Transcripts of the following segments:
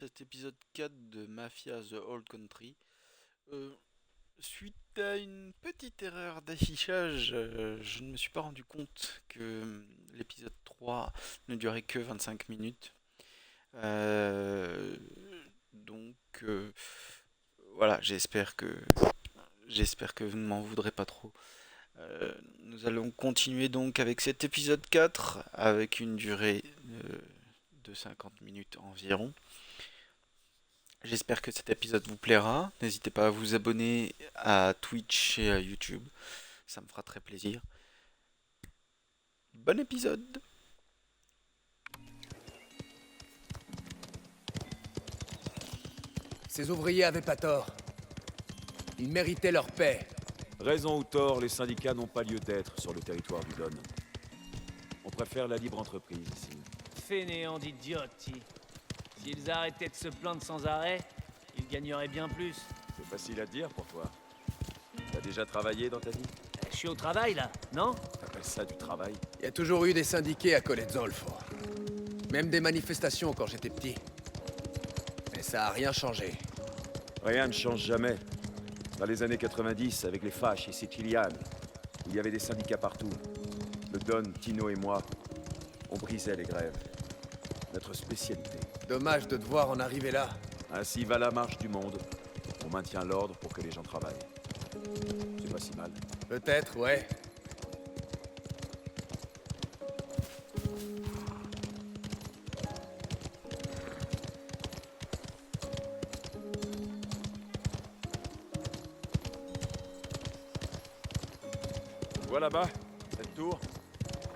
Cet épisode 4 de Mafia The Old Country. Euh, Suite à une petite erreur d'affichage, je ne me suis pas rendu compte que l'épisode 3 ne durait que 25 minutes. Euh, donc voilà, j'espère que vous ne m'en voudrez pas trop. Nous allons continuer donc avec cet épisode 4 avec une durée de 50 minutes environ. J'espère que cet épisode vous plaira. N'hésitez pas à vous abonner à Twitch et à YouTube. Ça me fera très plaisir. Bon épisode! Ces ouvriers avaient pas tort. Ils méritaient leur paix. Raison ou tort, les syndicats n'ont pas lieu d'être sur le territoire du Don. On préfère la libre entreprise ici. Fainéants d'idiotes. S'ils arrêtaient de se plaindre sans arrêt, ils gagneraient bien plus. C'est facile à dire pour toi. T'as déjà travaillé dans ta vie? Je suis au travail là, non? T'appelles ça du travail? Il y a toujours eu des syndiqués à Colette-Zolfo. Même des manifestations quand j'étais petit. Mais ça a rien changé. Rien ne change jamais. Dans les années 90, avec les Fâches et Sicilianes, il y avait des syndicats partout. Le Don, Tino et moi, on brisait les grèves. Notre spécialité. Dommage de devoir en arriver là. Ainsi va la marche du monde. On maintient l'ordre pour que les gens travaillent. C'est pas si mal. Peut-être, ouais. Vois là-bas, cette tour.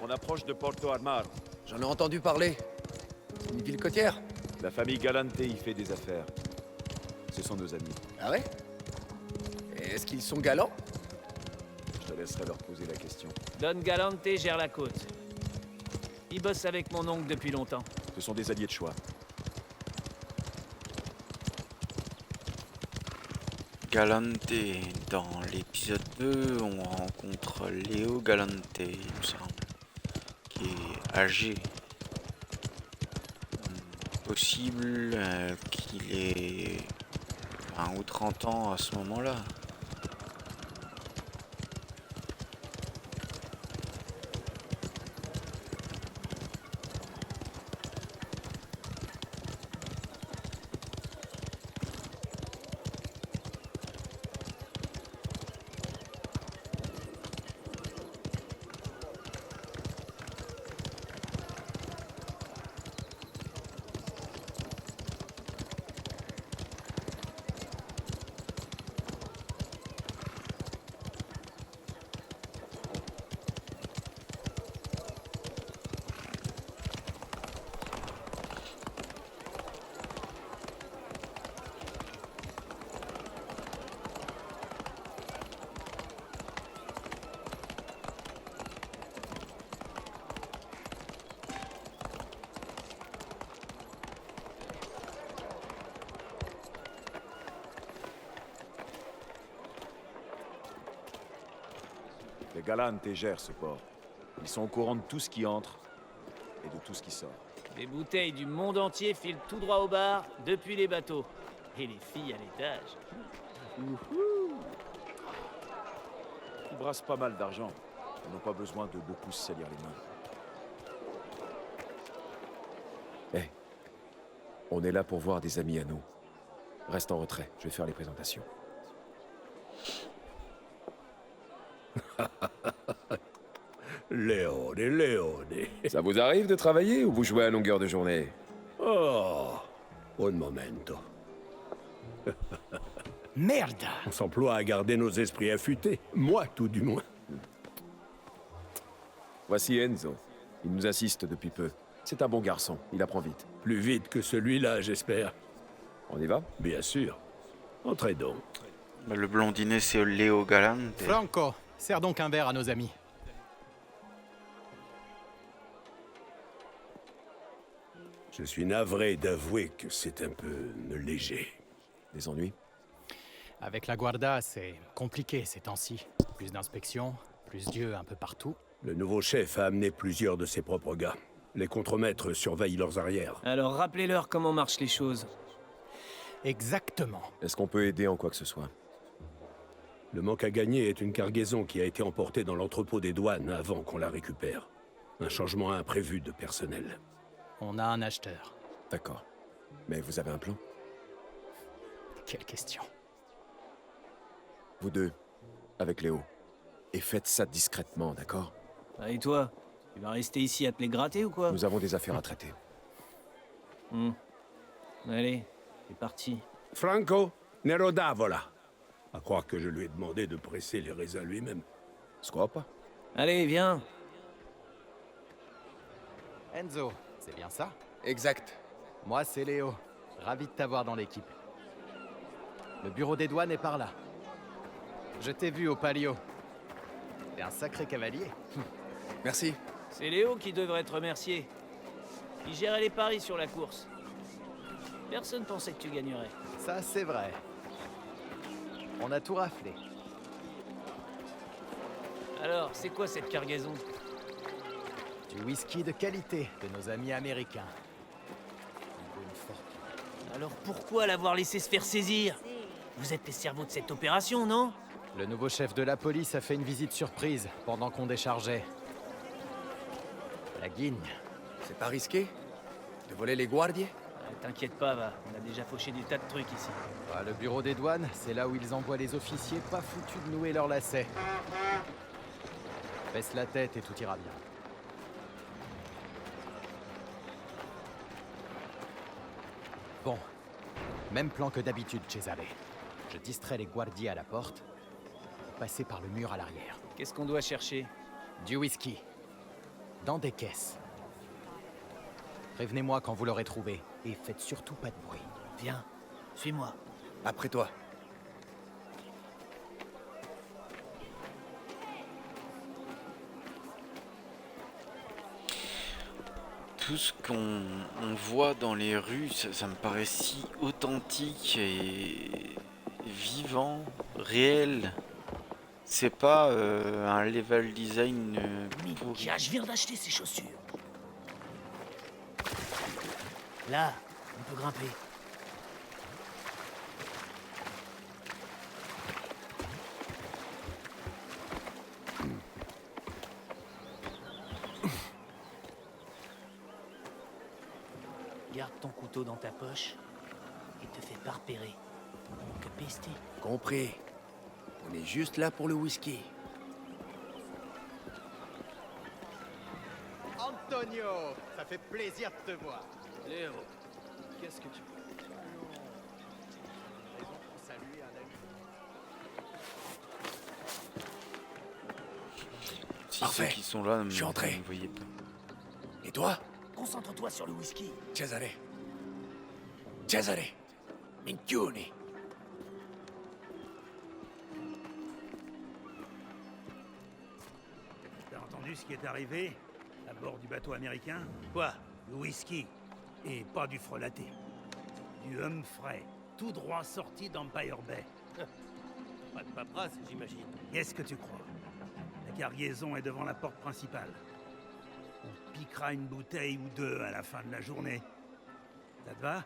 On approche de Porto Armaro. J'en ai entendu parler. C'est une ville côtière. La famille Galante y fait des affaires. Ce sont nos amis. Ah ouais? Et est-ce qu'ils sont galants? Je te laisserai leur poser la question. Don Galante gère la côte. Il bosse avec mon oncle depuis longtemps. Ce sont des alliés de choix. Galante, dans l'épisode 2, on rencontre Léo Galante, il me semble, qui est âgé. Possible qu'il ait 20 ou 30 ans à ce moment-là. Les Galante gèrent ce port. Ils sont au courant de tout ce qui entre et de tout ce qui sort. Les bouteilles du monde entier filent tout droit au bar, depuis les bateaux. Et les filles à l'étage. Ils brassent pas mal d'argent. Ils n'ont pas besoin de beaucoup se salir les mains. On est là pour voir des amis à nous. Reste en retrait, je vais faire les présentations. Léone, Léone. Ça vous arrive de travailler ou vous jouez à longueur de journée? Oh, un momento. Merde! On s'emploie à garder nos esprits affûtés. Moi, tout du moins. Voici Enzo. Il nous assiste depuis peu. C'est un bon garçon, il apprend vite. Plus vite que celui-là, j'espère. On y va? Bien sûr. Entrez donc. Le blondinet, c'est Léo Galante. Franco, sers donc un verre à nos amis. Je suis navré d'avouer que c'est un peu léger. Des ennuis? Avec la Guarda, c'est compliqué ces temps-ci. Plus d'inspections, plus d'yeux un peu partout. Le nouveau chef a amené plusieurs de ses propres gars. Les contremaîtres surveillent leurs arrières. Alors rappelez-leur comment marchent les choses. Exactement. Est-ce qu'on peut aider en quoi que ce soit? Le manque à gagner est une cargaison qui a été emportée dans l'entrepôt des douanes avant qu'on la récupère. Un changement imprévu de personnel. On a un acheteur. D'accord. Mais vous avez un plan? Quelle question. Vous deux, avec Léo. Et faites ça discrètement, d'accord? Ah, et toi? Tu vas rester ici à te les gratter ou quoi? Nous avons des affaires à traiter. Allez, c'est parti. Franco Nerodavola. À croire que je lui ai demandé de presser les raisins lui-même. Scopa? Allez, viens. Enzo, c'est bien ça? Exact. Moi, c'est Léo. Ravi de t'avoir dans l'équipe. Le bureau des douanes est par là. Je t'ai vu au Palio. T'es un sacré cavalier. Merci. C'est Léo qui devrait te remercier. Il gérait les paris sur la course. Personne pensait que tu gagnerais. Ça, c'est vrai. On a tout raflé. Alors, c'est quoi cette cargaison? Du whisky de qualité de nos amis américains. Il vaut une fortune. Alors pourquoi l'avoir laissé se faire saisir? Vous êtes les cerveaux de cette opération, non? Le nouveau chef de la police a fait une visite surprise pendant qu'on déchargeait. La guigne. C'est pas risqué de voler les guardiers? T'inquiète pas, va. On a déjà fauché des tas de trucs ici. Ah, le bureau des douanes, c'est là où ils envoient les officiers pas foutus de nouer leurs lacets. Baisse la tête et tout ira bien. Bon. Même plan que d'habitude, Cesare. Je distrais les guardiers à la porte. Passer par le mur à l'arrière. Qu'est-ce qu'on doit chercher? Du whisky. Dans des caisses. Prévenez-moi quand vous l'aurez trouvé. Et faites surtout pas de bruit. Viens, suis-moi. Après toi. Tout ce qu'on voit dans les rues, ça me paraît si authentique et vivant, réel. C'est pas un level design pourri. Je viens d'acheter ces chaussures. Là, on peut grimper. Garde ton couteau dans ta poche et te fais pas repérer. Que pester. Compris. On est juste là pour le whisky. Antonio, ça fait plaisir de te voir. Léo, qu'est-ce que tu veux? Si Parfait. ceux qui sont là, Je suis entré. ne me voyez pas. Et toi? Concentre-toi sur le whisky. Cesare. Cesare. Minchioni. T'as entendu ce qui est arrivé à bord du bateau américain? Quoi? Du whisky. Et pas du frelaté. Du Humphrey, tout droit sorti d'Empire Bay. Pas de paperasse, j'imagine. Qu'est-ce que tu crois? La cargaison est devant la porte principale. On piquera une bouteille ou deux à la fin de la journée. Ça te va?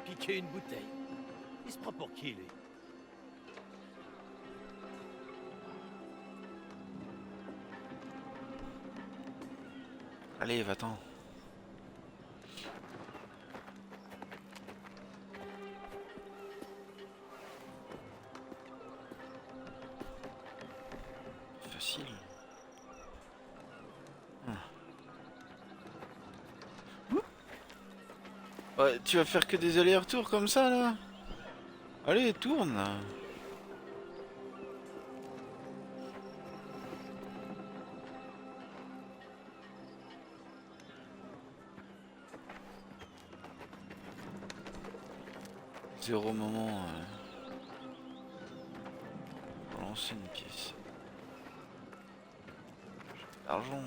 Piquer une bouteille. Il se prend pour qui, lui? Allez, va-t'en. Facile. Ouais, tu vas faire que des allers-retours comme ça là? Allez, tourne. Zéro moment pour lancer une pièce. L'argent.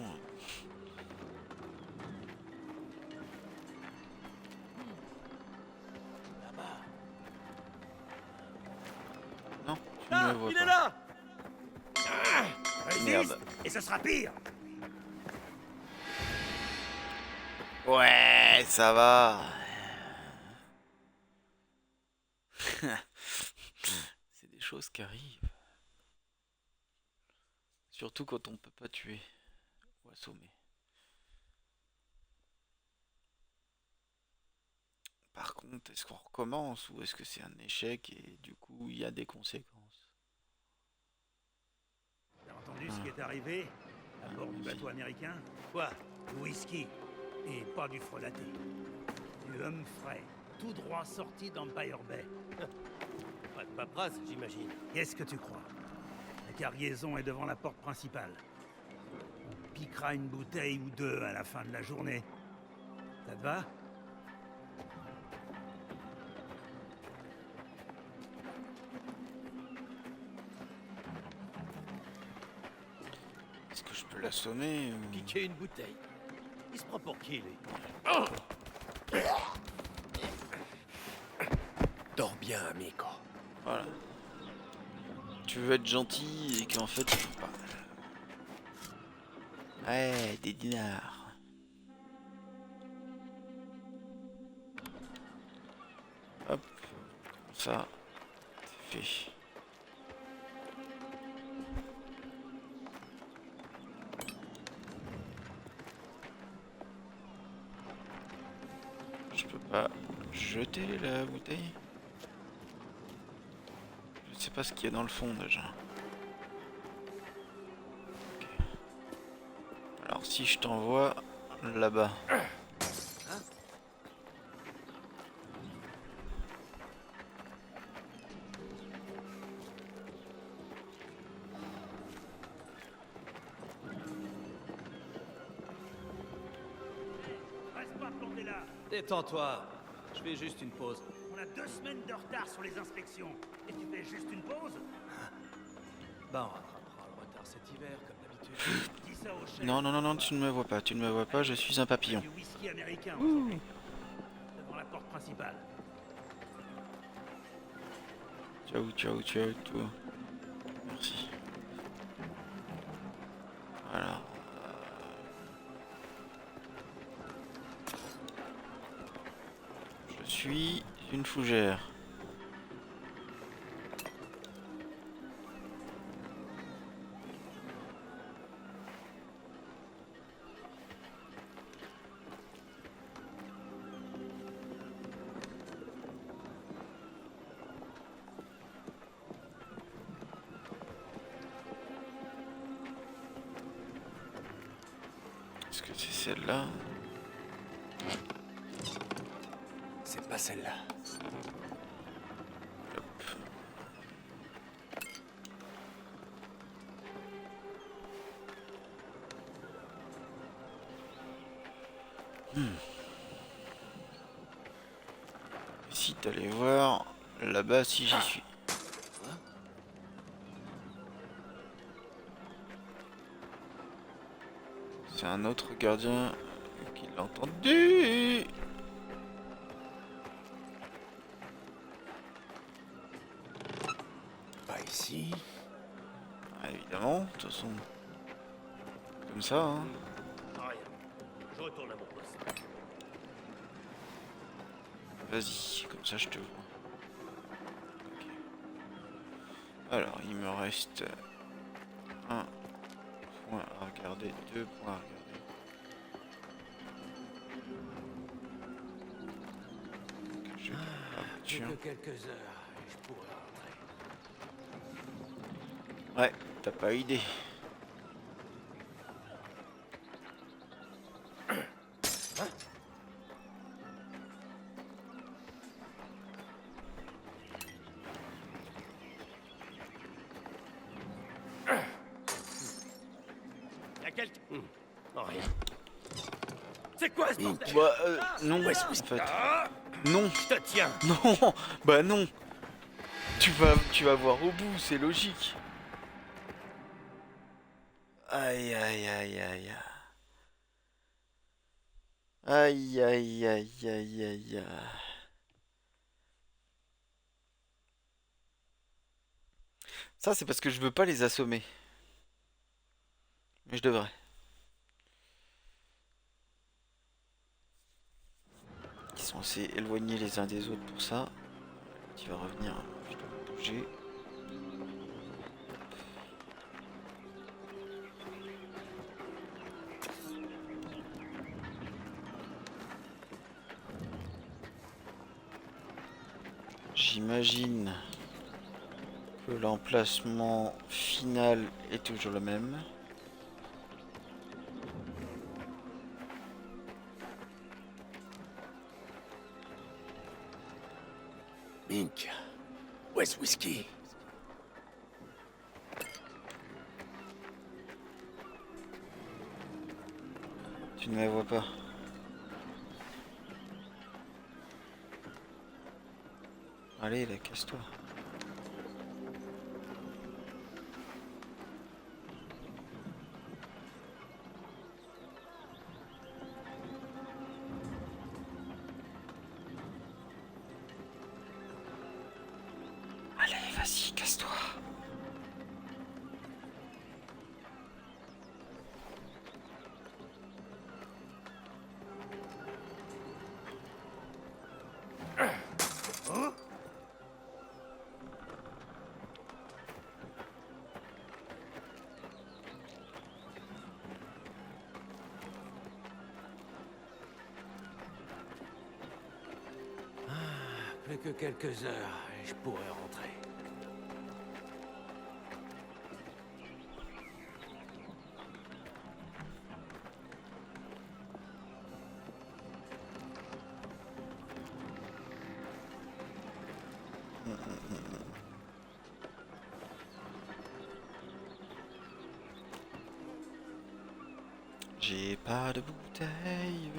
j'insiste, merde. et ce sera pire. Ouais, ça va. C'est des choses qui arrivent. Surtout quand on peut pas tuer ou assommer. Par contre, est-ce qu'on recommence ou est-ce que c'est un échec et du coup il y a des conséquences? T'as entendu ce qui est arrivé à bord du bateau américain? Quoi? Du whisky, et pas du frelaté. Du Humphrey, tout droit sorti d'Empire Bay. Pas de paperasse, j'imagine. Qu'est-ce que tu crois? La cargaison est devant la porte principale. On piquera une bouteille ou deux à la fin de la journée. Ça te va? Est-ce que je peux l'assommer ou... Piquer une bouteille. Il se prend pour qui, lui? Dors bien, amigo. Voilà. Tu veux être gentil et qu'en fait tu peux pas. Ouais, des dinars. Hop, comme ça, c'est fait. Je peux pas jeter la bouteille. Je sais pas ce qu'il y a dans le fond déjà. Ok. Alors si je t'envoie là-bas. Reste pas planté là. Détends-toi. Je fais juste une pause. On a 2 semaines de retard sur les inspections. Et tu fais juste une pause? Bah, on rattrapera le retard cet hiver, comme d'habitude. Dis ça au chef. Non, non, non, non, tu ne me vois pas, tu ne me vois pas, je suis un papillon. Du whisky américain aujourd'hui. Devant la porte principale. Ciao, ciao, ciao, toi. Merci. Voilà. Je suis une fougère. Est-ce que c'est celle-là? C'est pas celle-là. Hop. Si t'allais voir là-bas si j'y suis. C'est un autre gardien qui l'a entendu. Pas ici. Ah, évidemment, de toute façon. Comme ça, hein. Rien. Je retourne à mon poste. Vas-y, comme ça je te vois. Ok. Alors, il me reste un point à regarder, 2 points à regarder. Ok, je vais prendre la Plus voiture. que quelques heures, et je pourrais rentrer. Ouais, t'as pas idée. Y'a quelqu'un? Oh, rien. C'est quoi ce bordel? Bah, non, en fait. Non, Je te tiens. non, bah non. Tu vas voir au bout, c'est logique. Aïe, aïe, aïe, aïe. Aïe, aïe, aïe, aïe, aïe. Ça, c'est parce que je veux pas les assommer. Mais je devrais. Ils sont assez éloignés les uns des autres pour ça. Tu vas revenir, je dois bouger. J'imagine que l'emplacement final est toujours le même. Mink, où est-ce Whisky? Tu ne me vois pas. Allez, là, casse-toi. Allez, vas-y, casse-toi. Plus que quelques heures et je pourrais rentrer. J'ai pas de bouteille.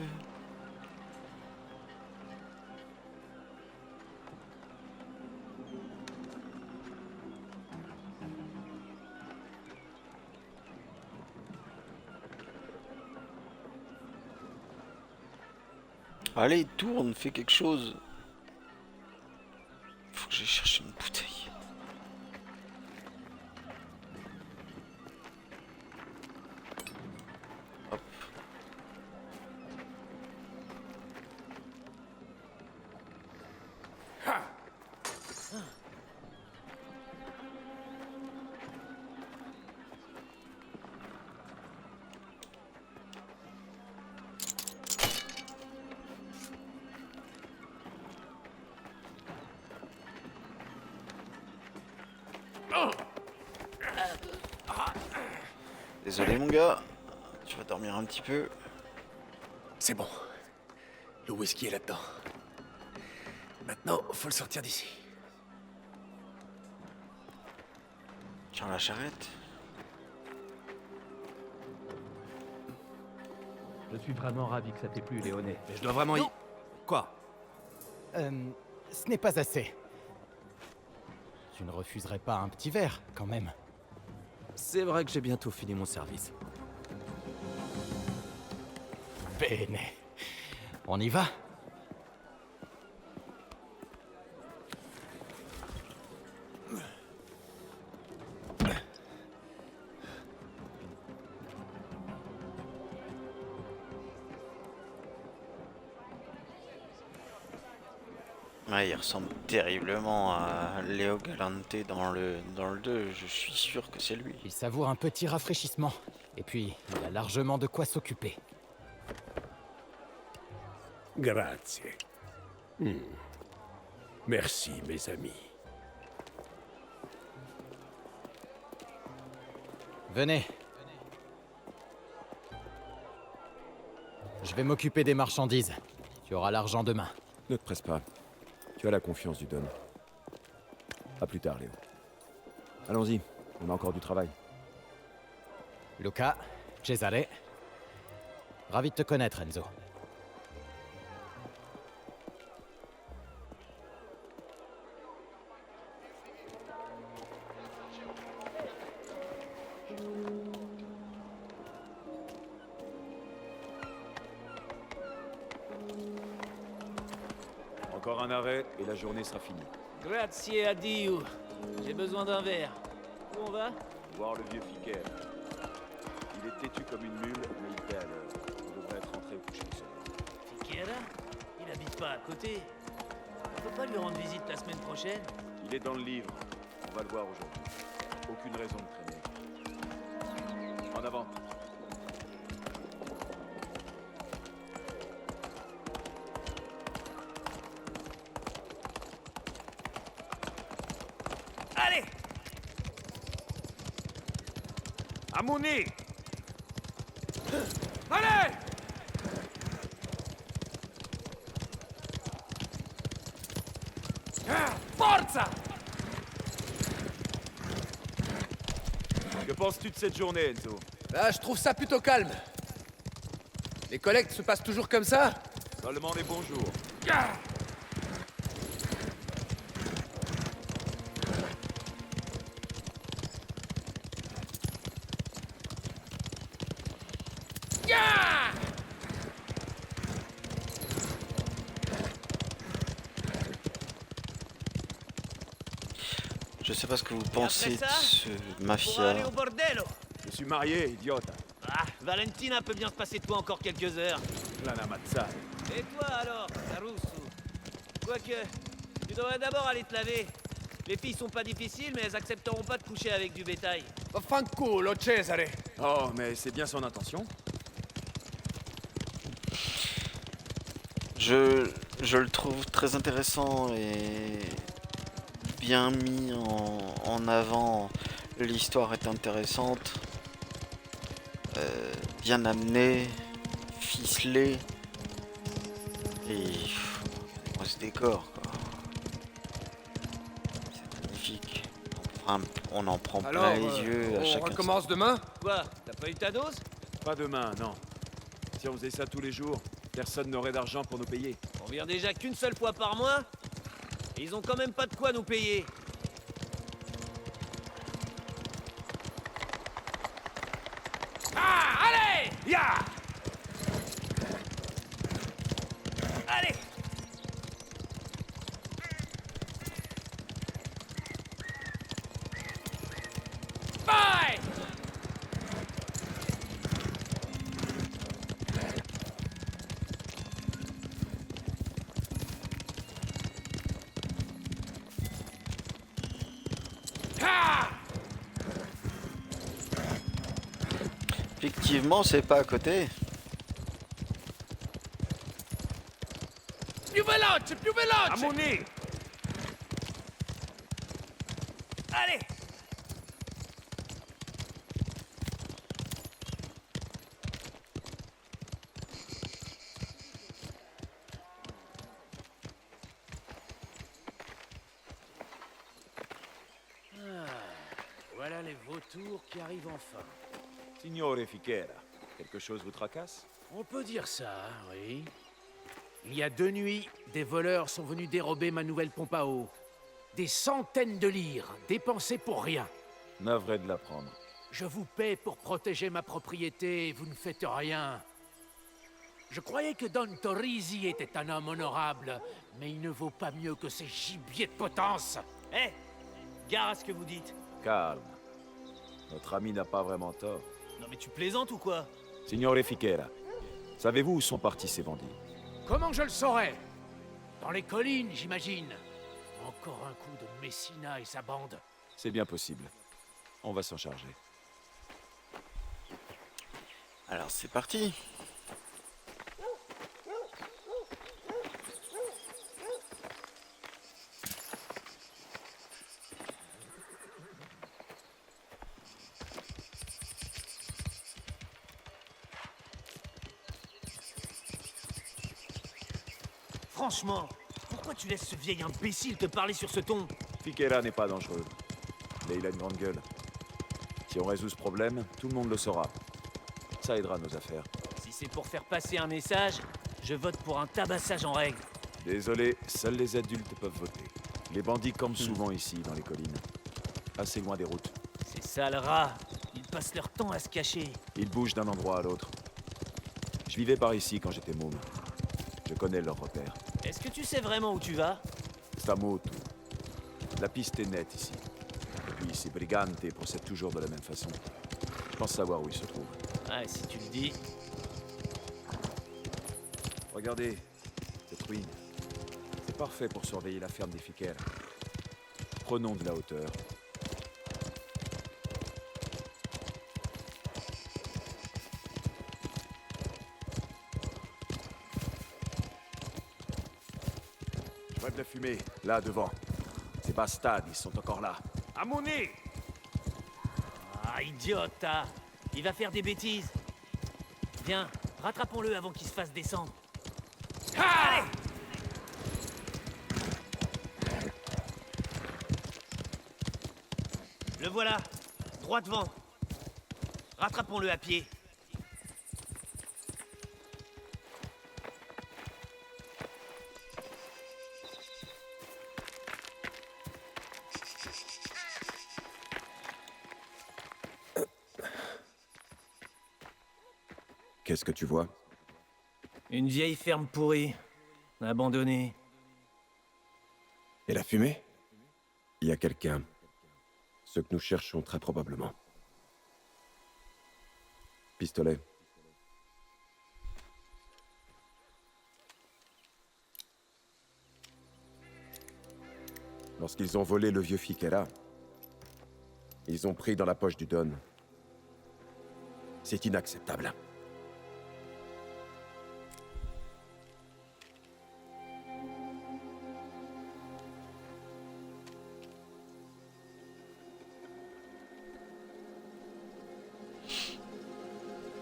Allez, tourne, fais quelque chose. Faut que j'aille chercher une bouteille. Hop. Désolé mon gars, tu vas dormir un petit peu. C'est bon. Le whisky est là-dedans. Maintenant, faut le sortir d'ici. Tiens la charrette. Je suis vraiment ravi que ça t'ait plu, Léoné. Mais je dois vraiment y... Quoi? Ce n'est pas assez. Tu ne refuserais pas un petit verre, quand même. C'est vrai que j'ai bientôt fini mon service. Bene. On y va? Ouais, il ressemble terriblement à Léo Galante dans le 2, je suis sûr que c'est lui. Il savoure un petit rafraîchissement. Et puis, il a largement de quoi s'occuper. Grazie. Merci, mes amis. Venez. Je vais m'occuper des marchandises. Tu auras l'argent demain. Ne te presse pas. Tu as la confiance du Don. À plus tard, Léo. Allons-y, on a encore du travail. Luca, Cesare. Ravi de te connaître, Enzo. Encore un arrêt et la journée sera finie. Grazie a Dio. J'ai besoin d'un verre. Où on va? Voir le vieux Fiquet. Il est têtu comme une mule, mais il paie à l'heure. On devrait être rentré au coucher du soleil. Fiquera? Il habite pas à côté. On peut pas lui rendre visite la semaine prochaine? Il est dans le livre. On va le voir aujourd'hui. Aucune raison de traîner. En avant. Allez! Amouni! Allez! Forza! Que penses-tu de cette journée, Enzo? Là, je trouve ça plutôt calme. Les collectes se passent toujours comme ça? Seulement des bons jours. Je sais pas ce que vous après pensez de ça, ce Pour mafia. aller au bordello. Je suis marié, idiota. Ah, Valentina peut bien se passer de toi encore quelques heures. La mazza. Et toi alors, Caruso? Quoique, tu devrais d'abord aller te laver. Les filles sont pas difficiles, mais elles accepteront pas de coucher avec du bétail. Vaffanculo, Cesare. Oh, mais c'est bien son intention. Je le trouve très intéressant et bien mis en avant. L'histoire est intéressante, bien amenée, ficelée et moi ce décor quoi. C'est magnifique. On en prend Alors, plein les yeux à on chaque recommence demain? Quoi? T'as pas eu ta dose? Pas demain, non. Si on faisait ça tous les jours, personne n'aurait d'argent pour nous payer. On vient déjà qu'une seule fois par mois. Et ils ont quand même pas de quoi nous payer. Ah, allez! Ya! Allez! Bye! Ah! Effectivement, c'est pas à côté. Più veloce, più veloce! Amouni! Allez! Voilà les vautours qui arrivent enfin. Signore Fichera, quelque chose vous tracasse? On peut dire ça, oui. Il y a 2 nuits, des voleurs sont venus dérober ma nouvelle pompe à eau. Des centaines de lire, dépensées pour rien. Navré de l'apprendre. Je vous paie pour protéger ma propriété et vous ne faites rien. Je croyais que Don Torrisi était un homme honorable, mais il ne vaut pas mieux que ces gibiers de potence. Hé! Gare à ce que vous dites. Calme. Notre ami n'a pas vraiment tort. Non mais tu plaisantes ou quoi? Signore Fichera, savez-vous où sont partis ces bandits? Comment je le saurais? Dans les collines, j'imagine. Encore un coup de Messina et sa bande. C'est bien possible. On va s'en charger. Alors c'est parti. Franchement, pourquoi tu laisses ce vieil imbécile te parler sur ce ton? Fichera n'est pas dangereux. Mais il a une grande gueule. Si on résout ce problème, tout le monde le saura. Ça aidera nos affaires. Si c'est pour faire passer un message, je vote pour un tabassage en règle. Désolé, seuls les adultes peuvent voter. Les bandits campent souvent ici, dans les collines. Assez loin des routes. Ces sales rats, ils passent leur temps à se cacher. Ils bougent d'un endroit à l'autre. Je vivais par ici quand j'étais môme. Je connais leurs repères. Est-ce que tu sais vraiment où tu vas? Stamotu. La piste est nette ici. Et puis ces brigantes procèdent toujours de la même façon. Je pense savoir où ils se trouvent. Ouais, si tu le dis. Regardez, cette ruine. C'est parfait pour surveiller la ferme des Fiquel. Prenons de la hauteur. Je vois de la fumée, là devant. Ces bastards, ils sont encore là. À mon nez! Ah, idiota! Il va faire des bêtises. Viens, rattrapons-le avant qu'il se fasse descendre. Allez! Le voilà, droit devant. Rattrapons-le à pied. Qu'est-ce que tu vois? Une vieille ferme pourrie, abandonnée. Et la fumée? Il y a quelqu'un. Ce que nous cherchons très probablement. Pistolet. Lorsqu'ils ont volé le vieux Fikera, ils ont pris dans la poche du Don. C'est inacceptable.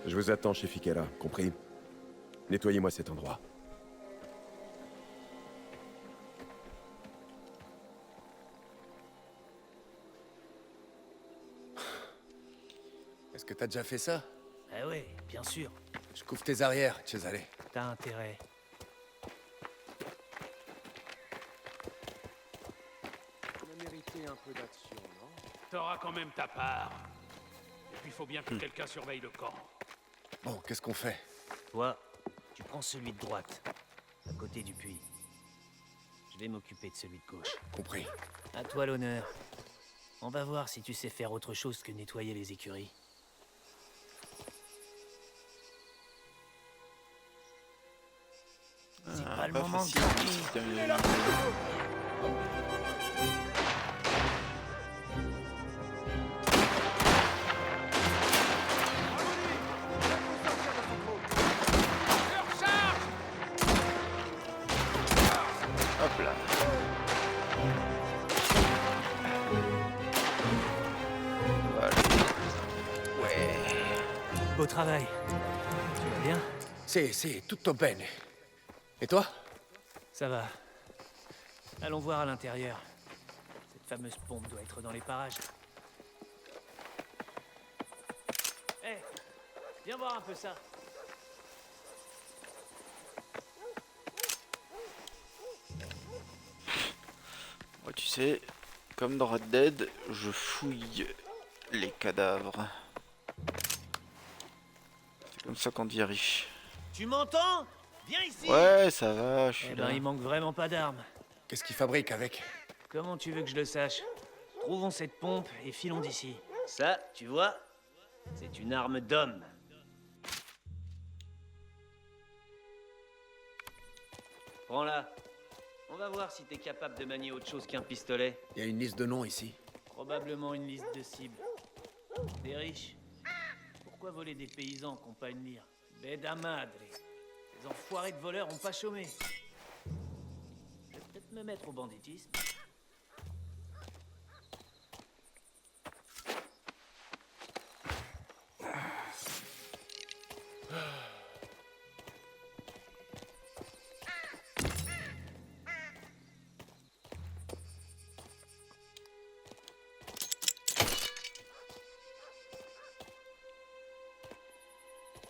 Je vous attends chez Fikera, compris? Nettoyez-moi cet endroit. Est-ce que t'as déjà fait ça? Ah ouais, bien sûr. Je couvre tes arrières, Cesare. T'as intérêt. On a mérité un peu d'action, non? T'auras quand même ta part. Et puis, il faut bien que quelqu'un surveille le camp. Bon, qu'est-ce qu'on fait? Toi, tu prends celui de droite, à côté du puits. Je vais m'occuper de celui de gauche. Compris. À toi l'honneur. On va voir si tu sais faire autre chose que nettoyer les écuries. C'est pas le moment de craquer. Hop là. Voilà. Ouais. Beau travail. Tu vas bien? C'est tutto bene. Et toi? Ça va. Allons voir à l'intérieur. Cette fameuse pompe doit être dans les parages. Hé, viens voir un peu ça. Moi, tu sais, comme dans Red Dead, je fouille les cadavres. C'est comme ça qu'on devient riche. Tu m'entends? Viens ici. Ouais, ça va, je suis Eh là. ben, il manque vraiment pas d'armes. Qu'est-ce qu'ils fabriquent avec? Comment tu veux que je le sache? Trouvons cette pompe et filons d'ici. Ça, tu vois, c'est une arme d'homme. Prends-la. On va voir si t'es capable de manier autre chose qu'un pistolet. Il y a une liste de noms ici. Probablement une liste de cibles. Des riches. Pourquoi voler des paysans qui n'ont pas une lire? Beda madre. Les enfoirés de voleurs ont pas chômé. Je vais peut-être me mettre au banditisme.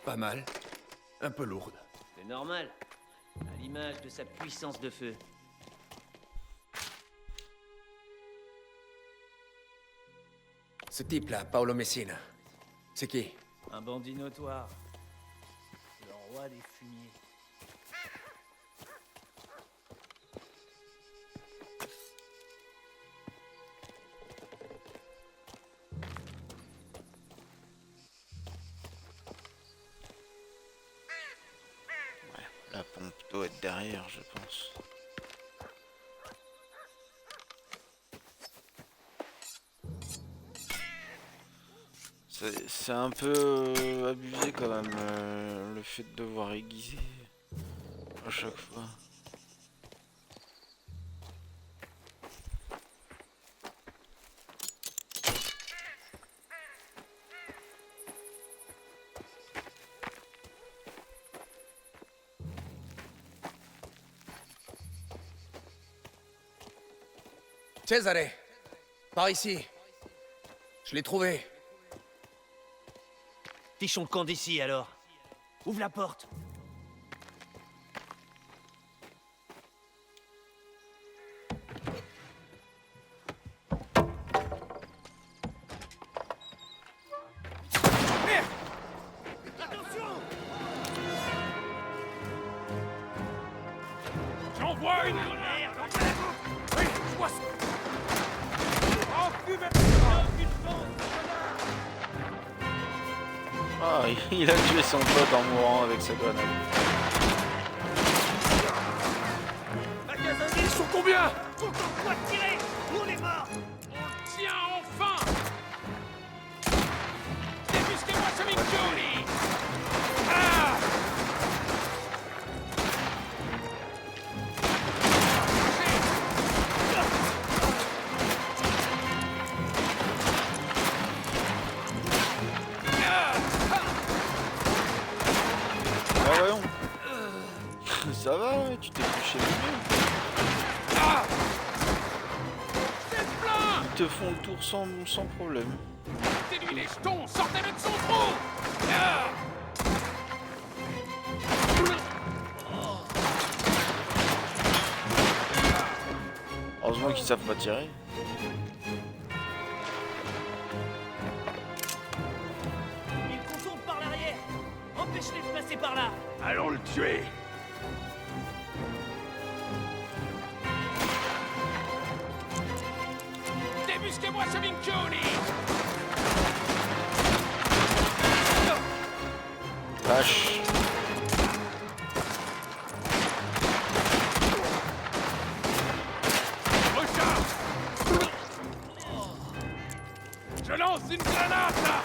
Pas mal. Un peu lourde. C'est normal. À l'image de sa puissance de feu. Ce type-là, Paolo Messina. C'est qui? Un bandit notoire. Le roi des fumiers. La pompe doit être derrière, je pense. C'est un peu abusé quand même, le fait de devoir aiguiser à chaque fois. Cesare, par ici. Je l'ai trouvé. Fichons le camp d'ici alors. Ouvre la porte. Merde! Attention! J'envoie une... Merde! Oui, je vois ça. Ah, il a tué son pote en mourant avec sa grenade. Ils sont combien? Pourtant, quoi tirer? Nous on est morts! On tient enfin. Débusquez-moi ce Mignoli. Ah! Ah voyons. Ça va, ouais, tu t'es couché le mieux. Ah! C'est plein. Ils te font le tour sans problème. Sortez-lui les jetons, sortez-le de son trou. Ah! Heureusement qu'ils savent pas tirer. Ils contournent par l'arrière! Empêche-les de passer par là! Allons le tuer. Débusquez-moi ce Mignoli. Vache. Recharge. Je lance une grenade là.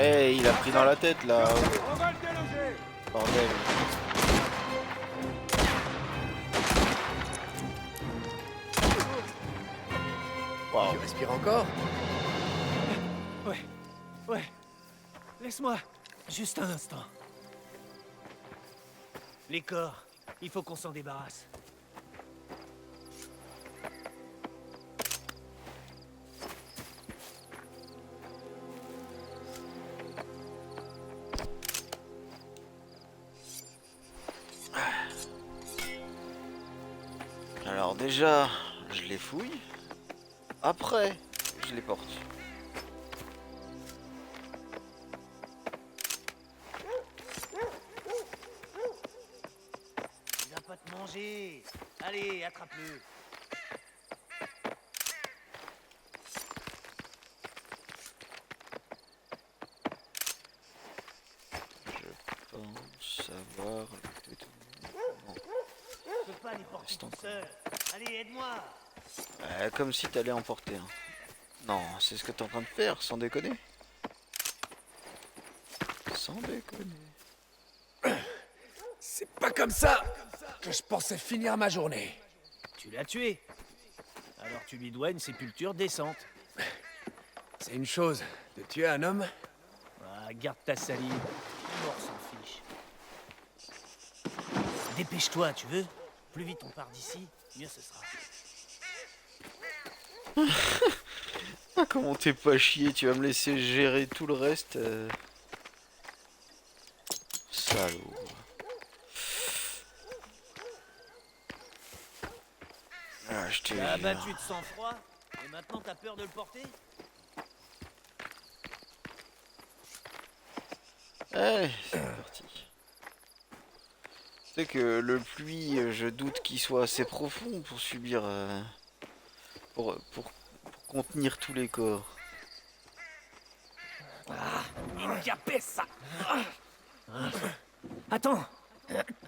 Eh, il a pris dans la tête là. Bordel. Waouh. Tu respires encore? Ouais. Laisse-moi juste un instant. Les corps, il faut qu'on s'en débarrasse. Alors déjà, je les fouille. Après, je les porte. Il va pas te manger. Allez, attrape-le. Je pense savoir le tout. Bon. Je peux pas les porter Reste tout encore. seul. Allez, aide-moi. Comme si t'allais emporter un. Non, c'est ce que t'es en train de faire, sans déconner. Sans déconner. C'est pas comme ça que je pensais finir ma journée. Tu l'as tué. Alors tu lui dois une sépulture décente. C'est une chose de tuer un homme, Ah, garde ta salive. Le mort s'en fiche. Dépêche-toi, tu veux? Plus vite on part d'ici, mieux ce sera. Ah, comment t'es pas chier, tu vas me laisser gérer tout le reste. Salaud. Ah, je te Tu as jure. abattu de sang-froid, et maintenant t'as peur de le porter? Allez, c'est parti. sais que le puits, je doute qu'il soit assez profond pour subir, pour contenir tous les corps. Minchia pessa. Attends.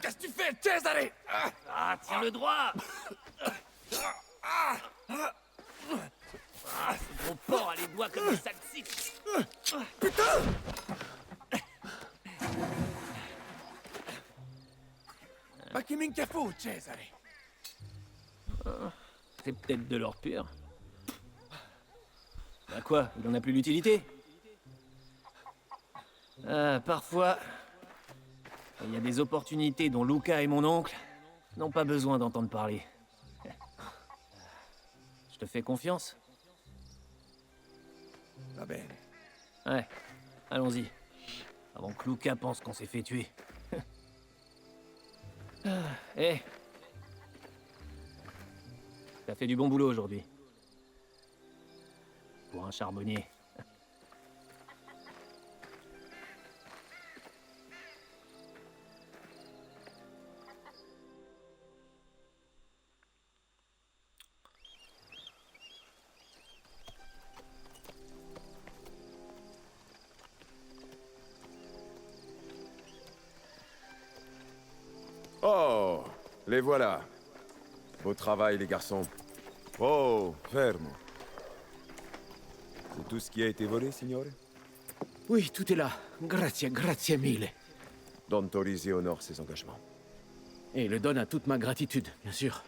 Qu'est-ce que tu fais, Cesare? Ah, tiens-le droit. Ce gros porc a les doigts comme des salsifis. Ma che minchia fu, Cesare? C'est peut-être de l'or pur. Bah quoi, il en a plus l'utilité? Parfois, il y a des opportunités dont Luca et mon oncle n'ont pas besoin d'entendre parler. Je te fais confiance? Va bene. Ouais, allons-y. Avant que Luca pense qu'on s'est fait tuer. Eh, t'as fait du bon boulot aujourd'hui. Pour un charbonnier. Oh, les voilà. Beau travail, les garçons. Oh, fermo. C'est tout ce qui a été volé, signore? Oui, tout est là. Grazie, grazie mille. Don Torisi honore ses engagements. Et le donne à toute ma gratitude, bien sûr.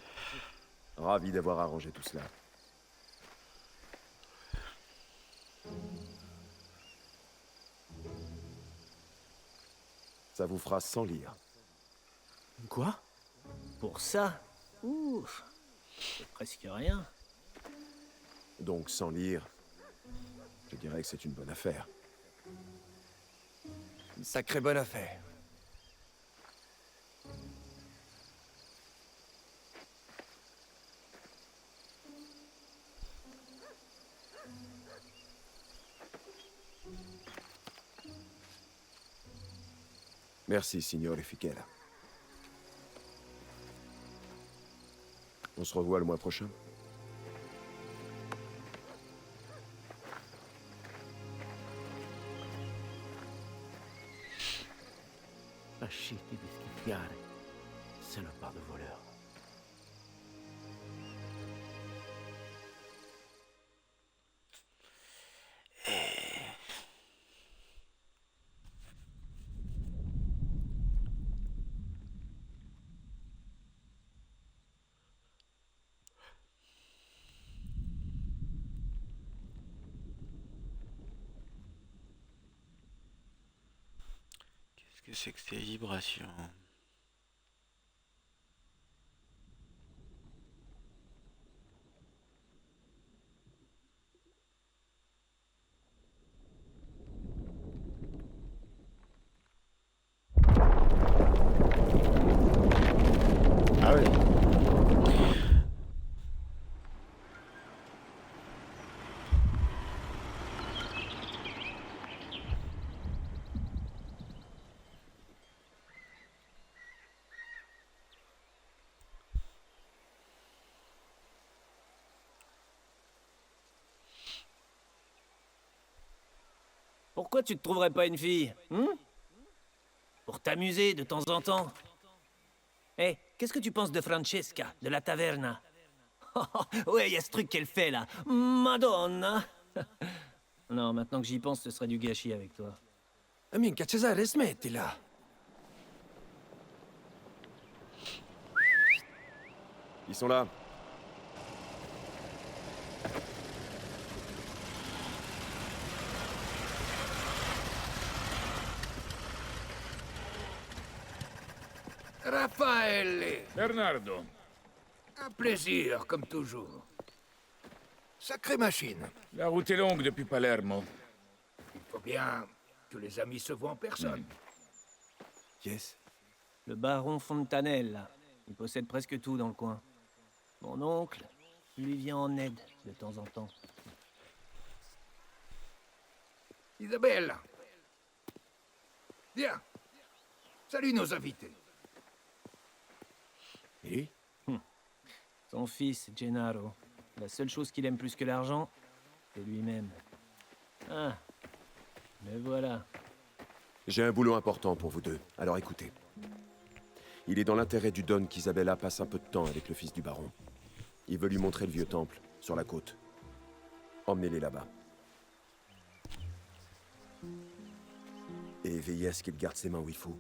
Ravi d'avoir arrangé tout cela. Ça vous fera 100 lire. Quoi? Pour ça, ouf, c'est presque rien. Donc 100 lire, je dirais que c'est une bonne affaire. Une sacrée bonne affaire. Merci, signore Fichera. On se revoit le mois prochain. Lasciati di schiffiare, salopard de voleur. Qu'est-ce que c'est que ces vibrations? Ah oui. Pourquoi tu te trouverais pas une fille, pour t'amuser de temps en temps. Eh, qu'est-ce que tu penses de Francesca, de la taverna? Ouais, il y a ce truc qu'elle fait là. Madonna. Non, maintenant que j'y pense, ce serait du gâchis avec toi. Minchia, Cesare, smettila. Ils sont là. Raffaele, Bernardo, un plaisir, comme toujours. Sacrée machine. la route est longue depuis Palermo. Il faut bien que les amis se voient en personne. Yes. Le baron Fontanella. Il possède presque tout dans le coin. Mon oncle lui vient en aide de temps en temps. Isabelle. Viens. Salut nos invités. Et Son fils, Gennaro. La seule chose qu'il aime plus que l'argent, c'est lui-même. Ah, me voilà. J'ai un boulot important pour vous deux, alors écoutez. Il est dans l'intérêt du Don qu'Isabella passe un peu de temps avec le fils du baron. Il veut lui montrer le vieux temple, sur la côte. Emmenez-les là-bas. Et veillez à ce qu'il garde ses mains où il faut.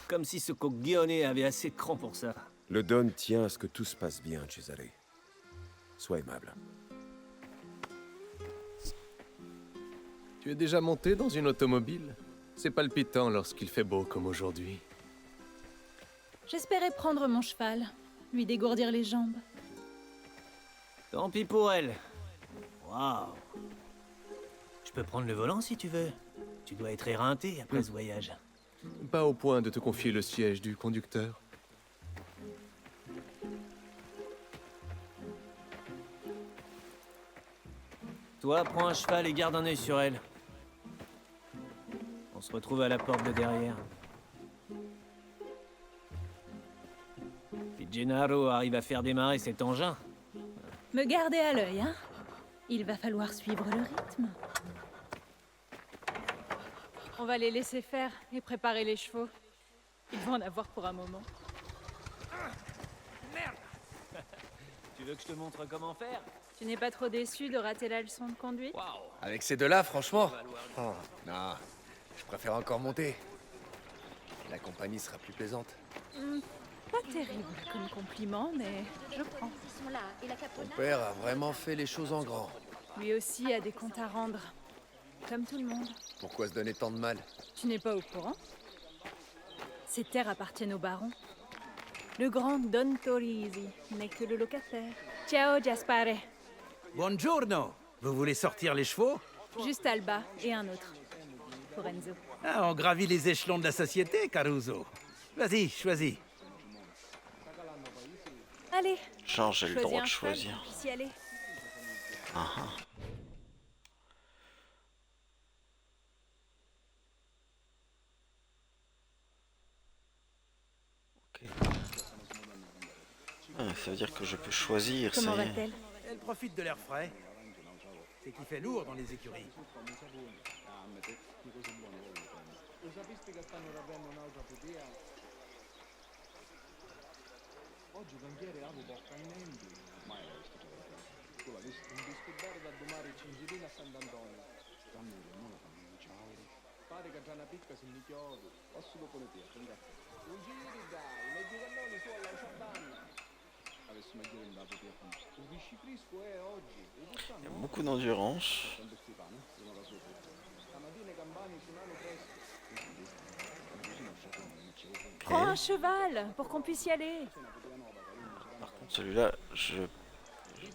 Comme si ce coglione avait assez de cran pour ça. Le Don tient à ce que tout se passe bien, Cesare. Sois aimable. tu es déjà monté dans une automobile? C'est palpitant lorsqu'il fait beau comme aujourd'hui. J'espérais prendre mon cheval, lui dégourdir les jambes. Tant pis pour elle. Waouh. Je peux prendre le volant si tu veux. Tu dois être éreinté après ce voyage. Pas au point de te confier le siège du conducteur. Toi, prends un cheval et garde un œil sur elle. On se retrouve à la porte de derrière. Si Gennaro arrive à faire démarrer cet engin, Me garder à l'œil, hein? Il va falloir suivre le rythme. On va les laisser faire et préparer les chevaux. Ils vont en avoir pour un moment. tu veux que je te montre comment faire? Tu n'es pas trop déçu de rater la leçon de conduite? Avec ces deux-là, franchement. Oh, non, je préfère encore monter. La compagnie sera plus plaisante. Pas terrible comme compliment, mais je prends. Ton père a vraiment fait les choses en grand. Lui aussi a des comptes à rendre. Comme tout le monde. Pourquoi se donner tant de mal? Tu n'es pas au courant? Ces terres appartiennent au baron. Le grand Don Torisi n'est que le locataire. Ciao, Gaspare. Buongiorno. Vous voulez sortir les chevaux? Juste Alba et un autre. Lorenzo. Ah, on gravit les échelons de la société, Caruso. Vas-y, choisis. Allez. Genre, j'ai le choisis droit un de cheval choisir. pour qu'on puisse y aller. Ah, ah. Ok. Ah, ça veut dire que je peux choisir, Comment ça y est. va-t-elle? Elle profite de l'air frais. C'est qu'il fait lourd dans les écuries. Il y a beaucoup d'endurance. Prends un cheval pour qu'on puisse y aller. Par contre, celui-là, je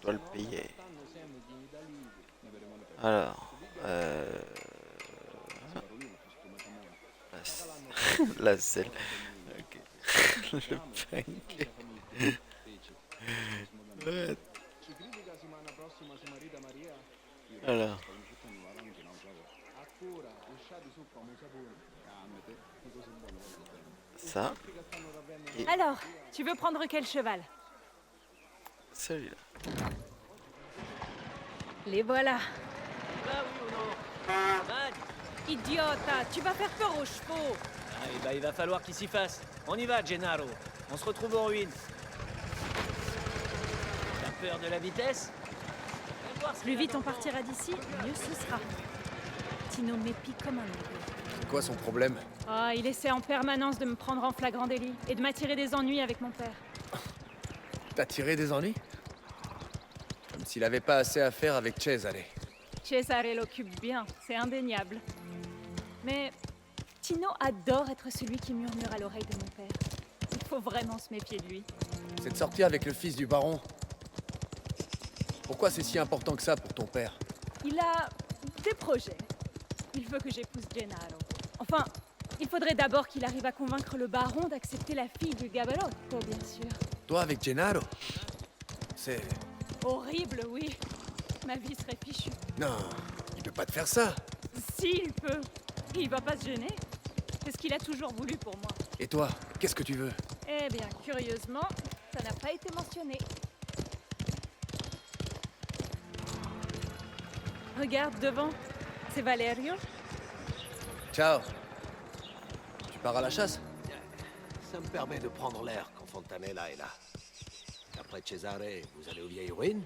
dois le payer. Alors, la selle. Ok. Le punk. Ouais. Alors. Ça. Et Alors, tu veux prendre quel cheval? celui-là. Les voilà. Là, oui ou non? Mad. Idiota, tu vas faire peur aux chevaux. Ah, et bah, il va falloir qu'il s'y fasse. On y va, Gennaro. On se retrouve en ruine. T'as peur de la vitesse? Viens voir ce Plus qu'il a vite dans on le partira d'ici, mieux ce sera. Tino m'épie comme un aigle. C'est quoi son problème? Ah, il essaie en permanence de me prendre en flagrant délit et de m'attirer des ennuis avec mon père. T'as tiré des ennuis? Comme s'il avait pas assez à faire avec Cesare. Cesare l'occupe bien, c'est indéniable. Mais Tino adore être celui qui murmure à l'oreille de mon père. Il faut vraiment se méfier de lui. C'est de sortir avec le fils du baron. Pourquoi c'est si important que ça pour ton père? Il a des projets. Il veut que j'épouse Gennaro. Enfin, il faudrait d'abord qu'il arrive à convaincre le baron d'accepter la fille du Gabarotto, bien sûr. Toi avec Gennaro? C'est... Horrible, oui. Ma vie serait fichue. Non, il peut pas te faire ça. Si, il peut. Il va pas se gêner. C'est ce qu'il a toujours voulu pour moi. Et toi, qu'est-ce que tu veux? Eh bien, curieusement, ça n'a pas été mentionné. Regarde devant, c'est Valerio. Ciao. Tu pars à la chasse? Ça me permet de prendre l'air quand Fontanella est là. Après Cesare, vous allez aux vieilles ruines?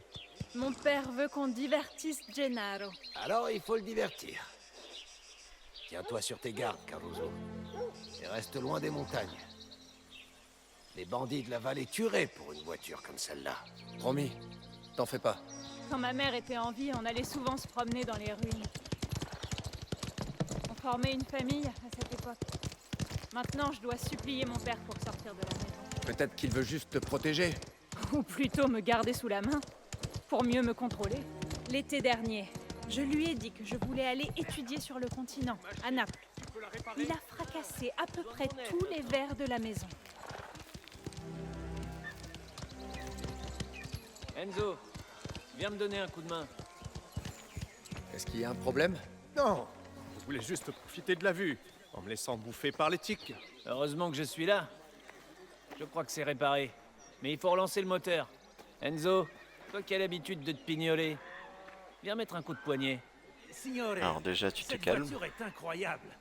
Mon père veut qu'on divertisse Gennaro. Alors il faut le divertir. Tiens-toi sur tes gardes, Caruso. Et reste loin des montagnes. Les bandits de la vallée tueraient pour une voiture comme celle-là. Promis, t'en fais pas. Quand ma mère était en vie, on allait souvent se promener dans les ruines. On formait une famille à cette époque. Maintenant, je dois supplier mon père pour sortir de la maison. Peut-être qu'il veut juste te protéger. Ou plutôt me garder sous la main, pour mieux me contrôler. L'été dernier, je lui ai dit que je voulais aller étudier sur le continent, à Naples. Il a fracassé à peu près tous les verres de la maison. Enzo, viens me donner un coup de main. Est-ce qu'il y a un problème? Non, je voulais juste profiter de la vue, en me laissant bouffer par les tiques. Heureusement que je suis là. Je crois que c'est réparé. Mais il faut relancer le moteur. Enzo, toi qui as l'habitude de te pignoler, viens mettre un coup de poignet. Signore, Alors déjà, tu te cette calmes. voiture est incroyable.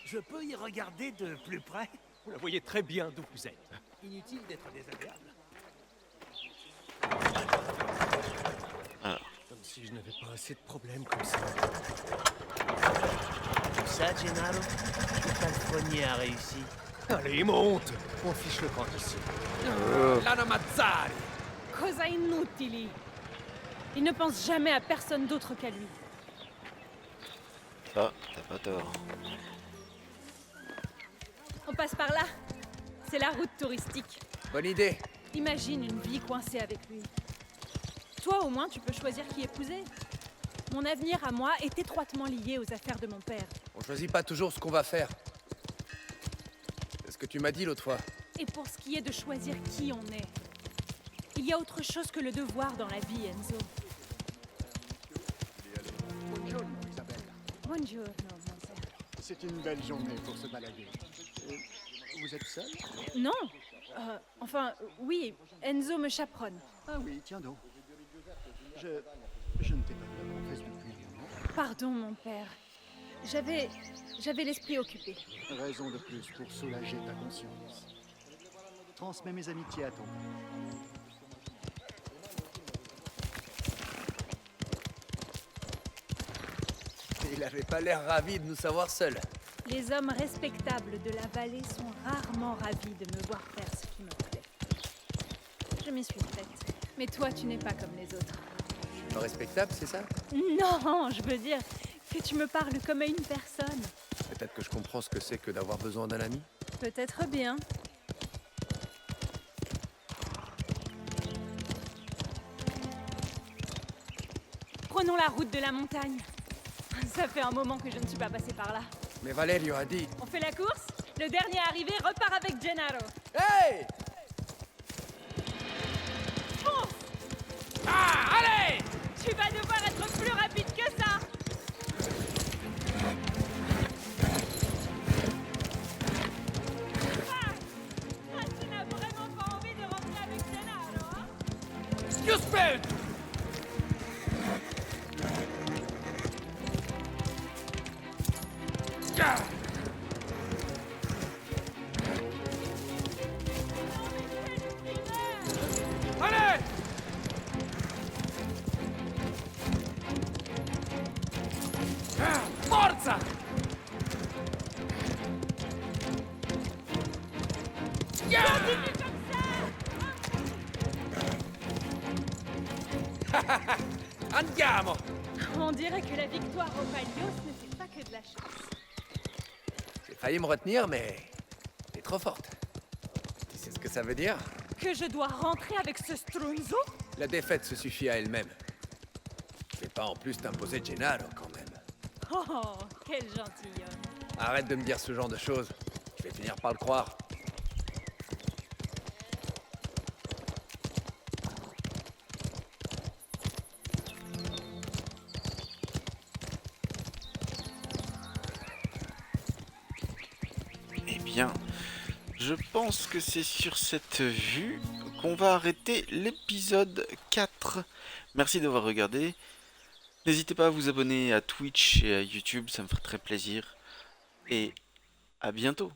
Je peux y regarder de plus près? Vous la voyez très bien d'où vous êtes. Inutile d'être désagréable. Alors, Comme si je n'avais pas assez de problèmes comme ça. Tout ça, Gennaro, le palefrenier a réussi. Allez, monte! On fiche le camp ici. Lana Mazzari! Cosa inutili! Il ne pense jamais à personne d'autre qu'à lui. ça, t'as pas tort. On passe par là. C'est la route touristique. Bonne idée. Imagine une vie coincée avec lui. Toi, au moins, tu peux choisir qui épouser. Mon avenir à moi est étroitement lié aux affaires de mon père. On choisit pas toujours ce qu'on va faire. C'est ce que tu m'as dit l'autre fois. Et pour ce qui est de choisir qui on est, il y a autre chose que le devoir dans la vie, Enzo. Buongiorno, Isabella. Buongiorno, mon père. C'est une belle journée pour se balader. Vous êtes seul? Non. Enfin, oui, Enzo me chaperonne. Ah oui, tiens donc. Je ne t'ai pas vu à la confesse depuis un moment. Pardon, mon père. J'avais l'esprit occupé. Raison de plus pour soulager ta conscience. Transmets mes amitiés à ton père. Il avait pas l'air ravi de nous savoir seuls. Les hommes respectables de la vallée sont rarement ravis de me voir faire ce qui me plaît. Je m'y suis faite. Mais toi, tu n'es pas comme les autres. Pas respectable, c'est ça? Non, je veux dire que tu me parles comme à une personne. Peut-être que je comprends ce que c'est que d'avoir besoin d'un ami. Peut-être bien. Prenons la route de la montagne. Ça fait un moment que je ne suis pas passée par là. Mais Valerio a dit... On fait la course? Le dernier arrivé repart avec Gennaro. Hey! Fonce! Ah, allez! Tu vas devoir être plus rapide que ça! Tu n'as vraiment pas envie de rentrer avec Gennaro, hein? You spell! Allez! Forza! Continue comme ça! Andiamo! On dirait que la victoire au Palios n'était pas que de la chance. J'ai failli me retenir, mais... t'es trop forte. Tu sais ce que ça veut dire? Que je dois rentrer avec ce Strunzo? La défaite se suffit à elle-même. Je vais pas en plus t'imposer Gennaro, quand même. Oh, quel gentilhomme. Arrête de me dire ce genre de choses. Je vais finir par le croire. Eh bien, je pense que c'est sur cette vue qu'on va arrêter l'épisode 4. Merci d'avoir regardé. N'hésitez pas à vous abonner à Twitch et à YouTube, ça me ferait très plaisir. Et à bientôt.